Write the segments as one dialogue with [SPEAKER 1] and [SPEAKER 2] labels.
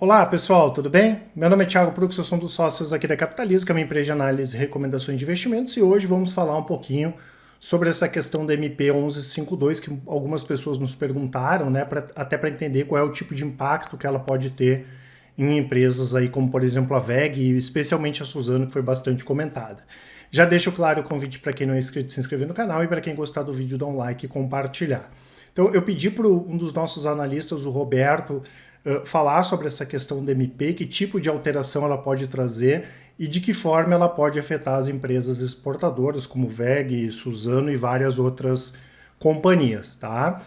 [SPEAKER 1] Olá pessoal, tudo bem? Meu nome é Thiago Prux, eu sou um dos sócios aqui da Capitalismo, que é uma empresa de análise e recomendações de investimentos, e hoje vamos falar um pouquinho sobre essa questão da MP 1152, que algumas pessoas nos perguntaram, né, até para entender qual é o tipo de impacto que ela pode ter em empresas aí como, por exemplo, a VEG e especialmente a Suzano, que foi bastante comentada. Já deixo claro o convite para quem não é inscrito se inscrever no canal e para quem gostar do vídeo dar um like e compartilhar. Então eu pedi para um dos nossos analistas, o Roberto, falar sobre essa questão da MP, que tipo de alteração ela pode trazer e de que forma ela pode afetar as empresas exportadoras, como VEG, Suzano e várias outras companhias, tá?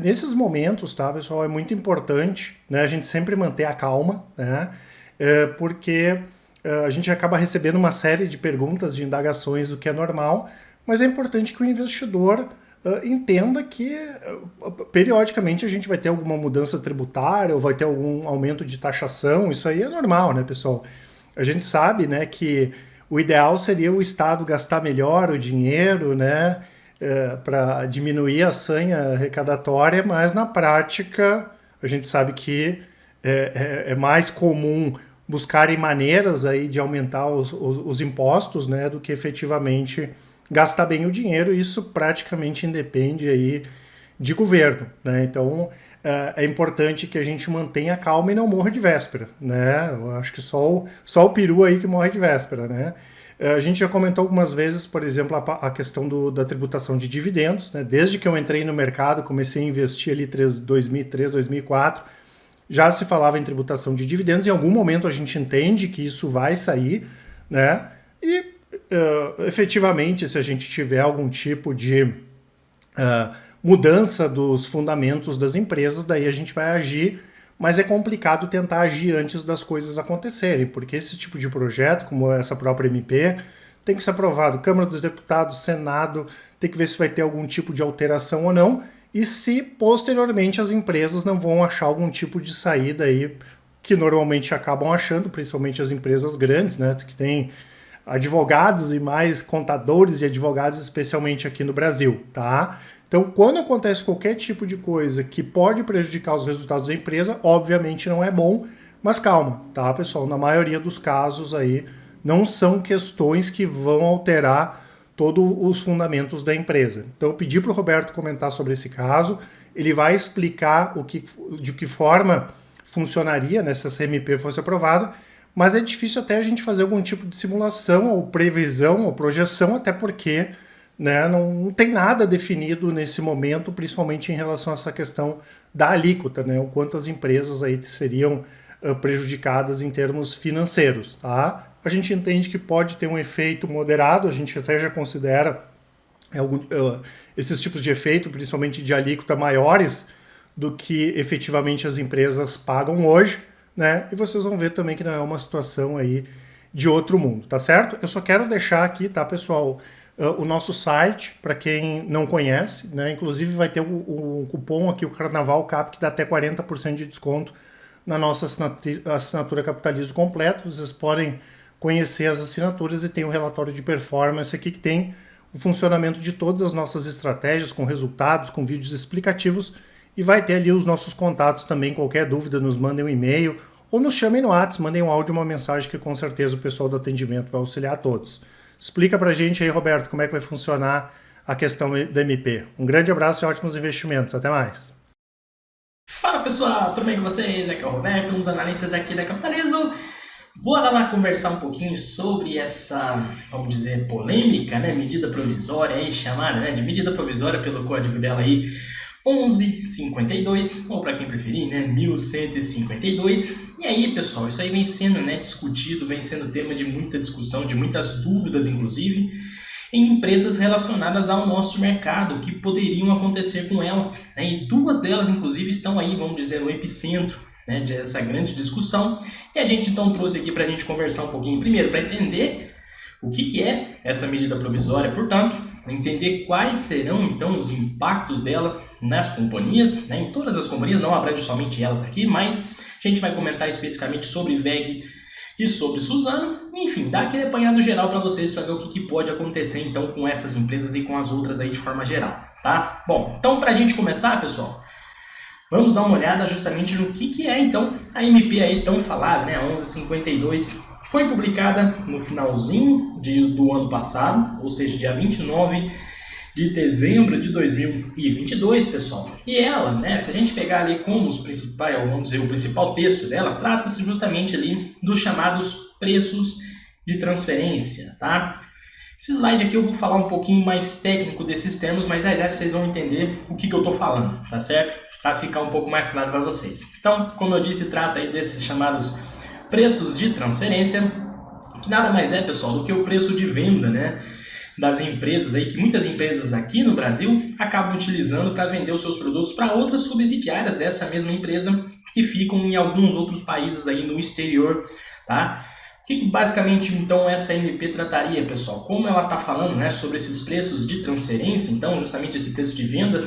[SPEAKER 1] Nesses momentos, tá, pessoal, é muito importante, né, a gente sempre manter a calma, né, porque a gente acaba recebendo uma série de perguntas, de indagações, do que é normal, mas é importante que o investidor entenda que periodicamente a gente vai ter alguma mudança tributária ou vai ter algum aumento de taxação. Isso aí é normal, né, pessoal? A gente sabe, né, que o ideal seria o Estado gastar melhor o dinheiro, né, para diminuir a sanha arrecadatória, mas na prática a gente sabe que é mais comum buscarem maneiras aí de aumentar os impostos, né, do que efetivamente gastar bem o dinheiro. Isso praticamente independe aí de governo, né? Então é importante que a gente mantenha calma e não morra de véspera, né? Eu acho que só o peru aí que morre de véspera, né? A gente já comentou algumas vezes, por exemplo, a questão da tributação de dividendos, né? Desde que eu entrei no mercado, comecei a investir ali 2003, 2004, já se falava em tributação de dividendos. Em algum momento a gente entende que isso vai sair, né? E efetivamente, se a gente tiver algum tipo de mudança dos fundamentos das empresas, daí a gente vai agir, mas é complicado tentar agir antes das coisas acontecerem, porque esse tipo de projeto, como essa própria MP, tem que ser aprovado Câmara dos Deputados, Senado, tem que ver se vai ter algum tipo de alteração ou não, e se posteriormente as empresas não vão achar algum tipo de saída aí, que normalmente acabam achando, principalmente as empresas grandes, né, que tem advogados e mais contadores e advogados, especialmente aqui no Brasil, tá? Então, quando acontece qualquer tipo de coisa que pode prejudicar os resultados da empresa, obviamente não é bom, mas calma, tá, pessoal? Na maioria dos casos aí, não são questões que vão alterar todos os fundamentos da empresa. Então, eu pedi para o Roberto comentar sobre esse caso, ele vai explicar de que forma funcionaria, né, se essa MP fosse aprovada, mas é difícil até a gente fazer algum tipo de simulação ou previsão ou projeção, até porque, né, não tem nada definido nesse momento, principalmente em relação a essa questão da alíquota, né, o quanto as empresas aí seriam prejudicadas em termos financeiros, tá? A gente entende que pode ter um efeito moderado, a gente até já considera esses tipos de efeito, principalmente de alíquota, maiores do que efetivamente as empresas pagam hoje, né? E vocês vão ver também que não é uma situação aí de outro mundo, tá certo? Eu só quero deixar aqui, tá, pessoal, o nosso site, para quem não conhece, né? Inclusive vai ter o cupom aqui, o Carnaval Cap, que dá até 40% de desconto na nossa assinatura Capitalismo Completo. Vocês podem conhecer as assinaturas e tem um relatório de performance aqui que tem o funcionamento de todas as nossas estratégias, com resultados, com vídeos explicativos. E vai ter ali os nossos contatos também. Qualquer dúvida, nos mandem um e-mail ou nos chamem no WhatsApp, mandem um áudio, uma mensagem, que com certeza o pessoal do atendimento vai auxiliar a todos. Explica pra gente aí, Roberto, como é que vai funcionar a questão da MP. Um grande abraço e ótimos investimentos. Até mais.
[SPEAKER 2] Fala pessoal, tudo bem com vocês? Aqui é o Roberto, um dos analistas aqui da Capitalismo. Bora lá conversar um pouquinho sobre essa, vamos dizer, polêmica, né? Medida provisória aí, chamada, né, de medida provisória pelo código dela aí, 1152, ou para quem preferir, né, 1152. E aí, pessoal, isso aí vem sendo, né, discutido, vem sendo tema de muita discussão, de muitas dúvidas, inclusive, em empresas relacionadas ao nosso mercado, o que poderiam acontecer com elas, né? E duas delas, inclusive, estão aí, vamos dizer, no epicentro, né, dessa grande discussão. E a gente então trouxe aqui para a gente conversar um pouquinho, primeiro, para entender o que é essa medida provisória, portanto, entender quais serão então os impactos dela nas companhias, né, em todas as companhias, não abrange somente elas aqui, mas a gente vai comentar especificamente sobre VEG e sobre Suzano, enfim, dar aquele apanhado geral para vocês, para ver o que pode acontecer então com essas empresas e com as outras aí de forma geral, tá? Bom, então para a gente começar, pessoal, vamos dar uma olhada justamente no que é então a MP aí tão falada, né, a 1152, foi publicada no finalzinho do ano passado, ou seja, dia 29 de dezembro de 2022, pessoal. E ela, né, se a gente pegar ali como os principais, vamos dizer, o principal texto dela, trata-se justamente ali dos chamados preços de transferência, tá? Esse slide aqui eu vou falar um pouquinho mais técnico desses termos, mas já vocês vão entender o que eu estou falando, tá certo? Para ficar um pouco mais claro para vocês. Então, como eu disse, trata aí desses chamados preços de transferência, que nada mais é, pessoal, do que o preço de venda, né, das empresas aí, que muitas empresas aqui no Brasil acabam utilizando para vender os seus produtos para outras subsidiárias dessa mesma empresa que ficam em alguns outros países aí no exterior, tá? O que basicamente então essa MP trataria, pessoal? Como ela está falando, né, sobre esses preços de transferência, então justamente esse preço de vendas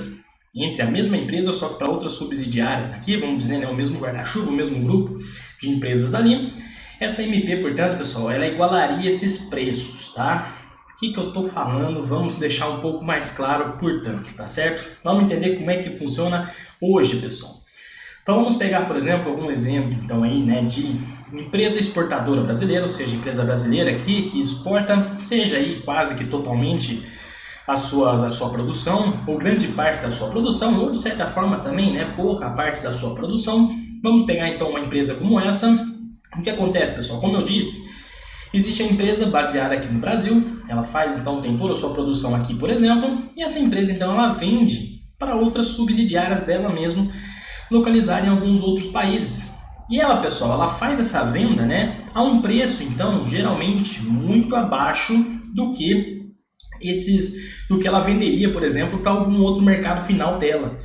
[SPEAKER 2] entre a mesma empresa, só que para outras subsidiárias aqui, vamos dizer, né, o mesmo guarda-chuva, o mesmo grupo de empresas ali. Essa MP, portanto, pessoal, ela igualaria esses preços, tá? O que eu estou falando? Vamos deixar um pouco mais claro, portanto, tá certo? Vamos entender como é que funciona hoje, pessoal. Então vamos pegar, por exemplo, algum exemplo então aí, né, de empresa exportadora brasileira, ou seja, empresa brasileira aqui que exporta, seja aí quase que totalmente a sua produção, ou grande parte da sua produção, ou de certa forma também, né, pouca parte da sua produção. Vamos pegar então uma empresa como essa. O que acontece, pessoal? Como eu disse, existe a empresa baseada aqui no Brasil, ela faz então, tem toda a sua produção aqui, por exemplo, e essa empresa então ela vende para outras subsidiárias dela mesmo, localizada em alguns outros países. E ela, pessoal, ela faz essa venda, né, a um preço então geralmente muito abaixo do que ela venderia, por exemplo, para algum outro mercado final dela,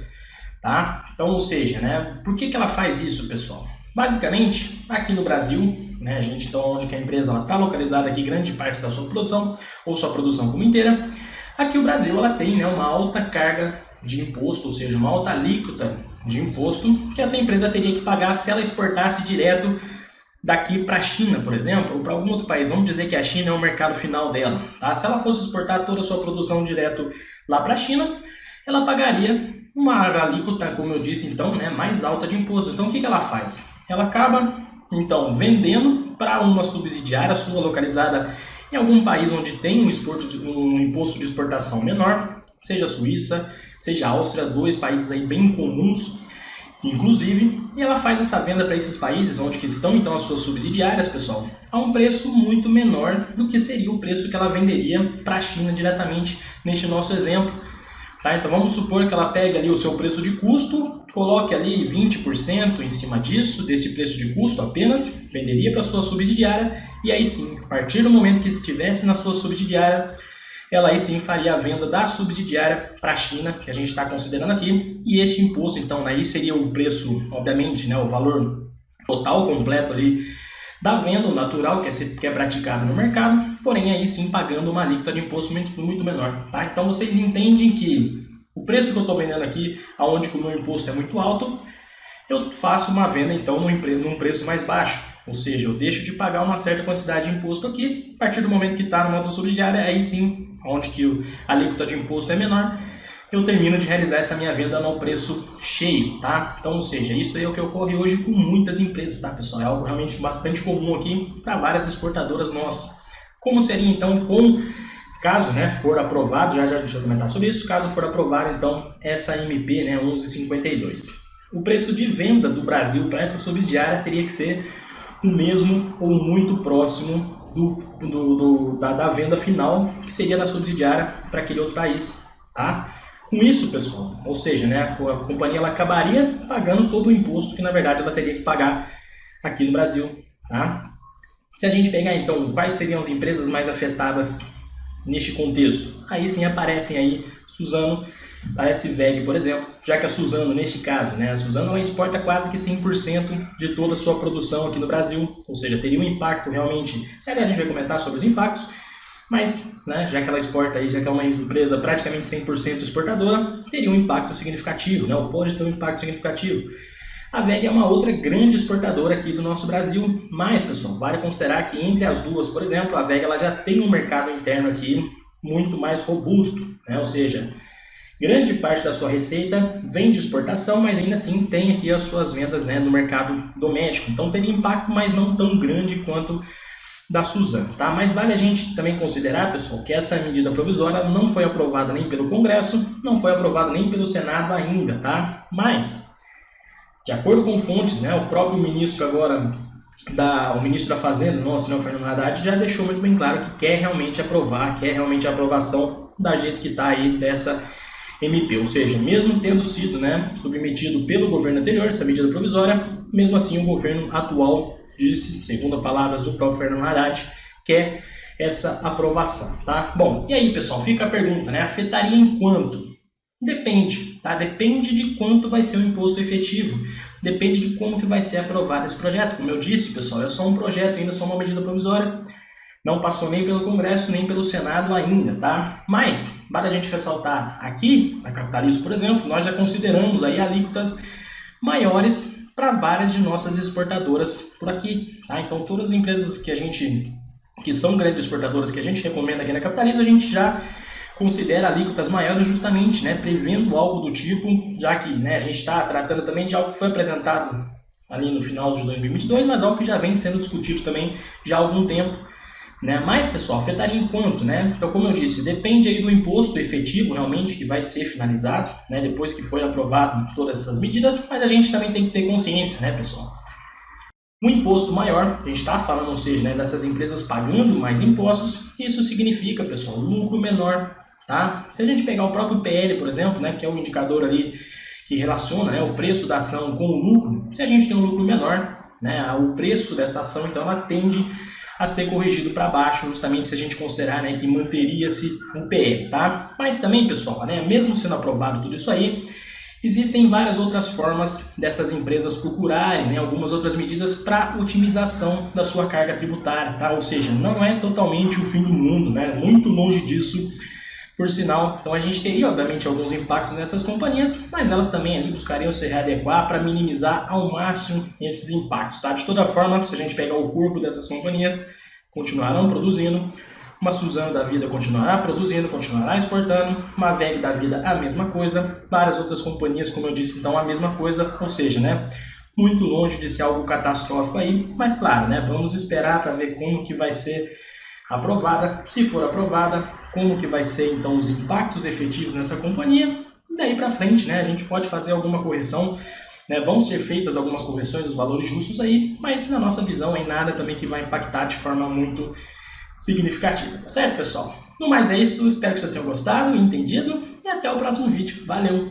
[SPEAKER 2] tá? Então, ou seja, né, por que ela faz isso, pessoal? Basicamente, aqui no Brasil, né, a gente, então, onde que a empresa está localizada aqui, grande parte da sua produção, ou sua produção como inteira, aqui o Brasil ela tem, né, uma alta carga de imposto, ou seja, uma alta alíquota de imposto que essa empresa teria que pagar se ela exportasse direto daqui para a China, por exemplo, ou para algum outro país. Vamos dizer que a China é o mercado final dela, tá? Se ela fosse exportar toda a sua produção direto lá para a China, ela pagaria uma alíquota, como eu disse, então, né, mais alta de imposto. Então, o que ela faz? Ela acaba, então, vendendo para uma subsidiária sua localizada em algum país onde tem um imposto de exportação menor, seja a Suíça, seja a Áustria, dois países aí bem comuns, inclusive, e ela faz essa venda para esses países onde que estão então as suas subsidiárias, pessoal, a um preço muito menor do que seria o preço que ela venderia para a China diretamente neste nosso exemplo. Tá? Então vamos supor que ela pegue ali o seu preço de custo, coloque ali 20% em cima disso, desse preço de custo apenas, venderia para a sua subsidiária, e aí sim, a partir do momento que estivesse na sua subsidiária, ela aí sim faria a venda da subsidiária para a China, que a gente está considerando aqui, e este imposto, então, aí seria o preço, obviamente, né, o valor total, completo ali da venda, o natural, que é praticado no mercado, porém aí sim pagando uma alíquota de imposto muito menor. Tá? Então vocês entendem que o preço que eu estou vendendo aqui, onde o meu imposto é muito alto, eu faço uma venda então num preço mais baixo. Ou seja, eu deixo de pagar uma certa quantidade de imposto aqui, a partir do momento que está numa outra subsidiária, aí sim, onde que a alíquota de imposto é menor, eu termino de realizar essa minha venda no preço cheio, tá? Então, ou seja, isso aí é o que ocorre hoje com muitas empresas, tá, pessoal? É algo realmente bastante comum aqui para várias exportadoras nossas. Como seria, então, caso, né, for aprovado, já deixa eu comentar sobre isso, caso for aprovado, então, essa MP, né, 1152. O preço de venda do Brasil para essa subsidiária teria que ser o mesmo ou muito próximo da venda final, que seria da subsidiária para aquele outro país, tá? Com isso, pessoal, ou seja, né, a companhia ela acabaria pagando todo o imposto que, na verdade, ela teria que pagar aqui no Brasil, tá? Se a gente pegar, então, quais seriam as empresas mais afetadas neste contexto? Aí sim aparecem aí Suzano, parece WEG, por exemplo, já que a Suzano, neste caso, né, a Suzano ela exporta quase que 100% de toda a sua produção aqui no Brasil, ou seja, teria um impacto realmente, já a gente vai comentar sobre os impactos, mas, né, já que ela exporta aí, já que é uma empresa praticamente 100% exportadora, teria um impacto significativo, né, ou pode ter um impacto significativo. A WEG é uma outra grande exportadora aqui do nosso Brasil, mas, pessoal, vale considerar que entre as duas, por exemplo, a WEG ela já tem um mercado interno aqui muito mais robusto, né, ou seja, Grande parte da sua receita vem de exportação, mas ainda assim tem aqui as suas vendas, né, no mercado doméstico. Então teria impacto, mas não tão grande quanto da Suzano, tá? Mas vale a gente também considerar, pessoal, que essa medida provisória não foi aprovada nem pelo Congresso, não foi aprovada nem pelo Senado ainda, tá? Mas, de acordo com fontes, né, o próprio ministro agora, o ministro da Fazenda, nosso, né, o Fernando Haddad, já deixou muito bem claro que quer realmente aprovar, quer realmente a aprovação da jeito que está aí dessa MP, ou seja, mesmo tendo sido, né, submetido pelo governo anterior, essa medida provisória, mesmo assim o governo atual disse, segundo as palavras do próprio Fernando Haddad, quer essa aprovação, tá? Bom, e aí, pessoal, fica a pergunta, né, afetaria em quanto? Depende, tá? Depende de quanto vai ser o imposto efetivo, depende de como que vai ser aprovado esse projeto. Como eu disse, pessoal, é só um projeto, ainda só uma medida provisória, não passou nem pelo Congresso, nem pelo Senado ainda, tá? Mas, vale a gente ressaltar, aqui, na Capitalizo, por exemplo, nós já consideramos aí alíquotas maiores para várias de nossas exportadoras por aqui, tá? Então, todas as empresas que são grandes exportadoras que a gente recomenda aqui na Capitalizo, a gente já considera alíquotas maiores justamente, né, prevendo algo do tipo, já que, né, a gente está tratando também de algo que foi apresentado ali no final de 2022, mas algo que já vem sendo discutido também já há algum tempo, né? Mas, pessoal, afetaria em quanto, né? Então, como eu disse, depende aí do imposto efetivo realmente que vai ser finalizado, né, depois que foi aprovado todas essas medidas, mas a gente também tem que ter consciência, né, pessoal? Um imposto maior, a gente está falando, ou seja, né, dessas empresas pagando mais impostos, isso significa, pessoal, lucro menor, tá? Se a gente pegar o próprio PL, por exemplo, né, que é o indicador ali que relaciona, né, o preço da ação com o lucro, se a gente tem um lucro menor, né, o preço dessa ação, então, ela tende a ser corrigido para baixo, justamente se a gente considerar, né, que manteria-se o PL, tá? Mas também, pessoal, né, mesmo sendo aprovado tudo isso aí, existem várias outras formas dessas empresas procurarem, né, algumas outras medidas para otimização da sua carga tributária, tá? Ou seja, não é totalmente o fim do mundo, né? Muito longe disso, por sinal. Então a gente teria, obviamente, alguns impactos nessas companhias, mas elas também ali buscariam se readequar para minimizar ao máximo esses impactos, tá? De toda forma, se a gente pegar o corpo dessas companhias, continuarão produzindo, uma Suzano da vida continuará produzindo, continuará exportando, uma VEG da vida a mesma coisa, várias outras companhias, como eu disse, então a mesma coisa, ou seja, né, muito longe de ser algo catastrófico aí, mas claro, né, vamos esperar para ver como que vai ser aprovada, se for aprovada, como que vai ser então os impactos efetivos nessa companhia, e daí para frente, né, a gente pode fazer alguma correção, né, vão ser feitas algumas correções dos valores justos aí, mas na nossa visão é nada também que vai impactar de forma muito significativa, tá certo, pessoal? No mais é isso, espero que vocês tenham gostado e entendido, e até o próximo vídeo. Valeu!